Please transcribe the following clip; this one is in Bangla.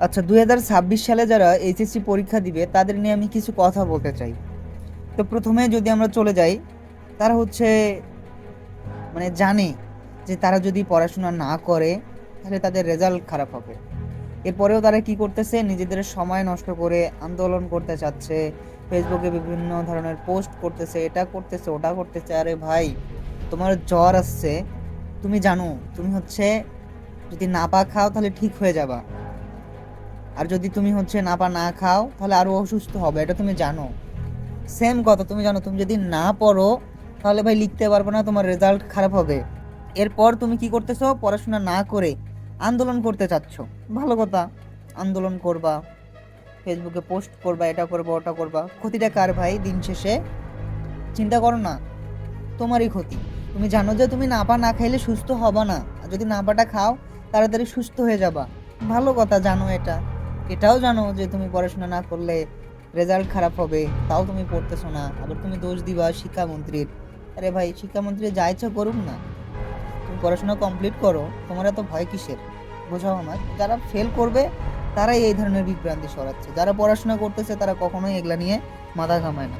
আচ্ছা, 2026 সালে যারা এইচএসসি পরীক্ষা দিবে তাদের নিয়ে আমি কিছু কথা বলতে চাই। তো প্রথমে যদি আমরা চলে যাই, তারা হচ্ছে জানে যে তারা যদি পড়াশোনা না করে তাহলে তাদের রেজাল্ট খারাপ হবে। এরপরেও তারা কি করতেছে, নিজেদের সময় নষ্ট করে আন্দোলন করতে চাচ্ছে, ফেসবুকে বিভিন্ন ধরনের পোস্ট করতেছে, এটা করতেছে ওটা করতেছে। আরে ভাই, তোমার জ্বর আসছে, তুমি জানো তুমি যদি নাপা খাও তাহলে ঠিক হয়ে যাবা, আর যদি তুমি নাপা না খাও তাহলে আরো অসুস্থ হবে, এটা তুমি জানো। সেম কথা, তুমি জানো তুমি যদি না পড়ো তাহলে ভাই লিখতে পারবে না, তোমার রেজাল্ট খারাপ হবে। এরপর তুমি কি করতেছো, পড়াশোনা না করে আন্দোলন করতে চাচ্ছ। ভালো কথা, আন্দোলন করবা, ফেসবুকে পোস্ট করবা, এটা করবা ওটা করবা, ক্ষতিটা কার ভাই? দিন শেষে চিন্তা করো না, তোমারই ক্ষতি। তুমি জানো যে তুমি নাপা না খাইলে সুস্থ হবা না, আর যদি নাপাটা খাও তাড়াতাড়ি সুস্থ হয়ে যাবা। ভালো কথা, জানো এটা। এটাও জানো যে তুমি পড়াশোনা না করলে রেজাল্ট খারাপ হবে, তাও তুমি পড়তেছো না, আবার তুমি দোষ দিবা শিক্ষামন্ত্রীর। আরে ভাই, শিক্ষামন্ত্রী যা ইচ্ছা করুক না, তুমি পড়াশোনা কমপ্লিট করো, তোমার এত ভয় কিসের? বোঝাও আমার। যারা ফেল করবে তারাই এই ধরনের বিভ্রান্তি ছড়াচ্ছে, যারা পড়াশোনা করতেছে তারা কখনোই এগুলা নিয়ে মাথা ঘামায় না।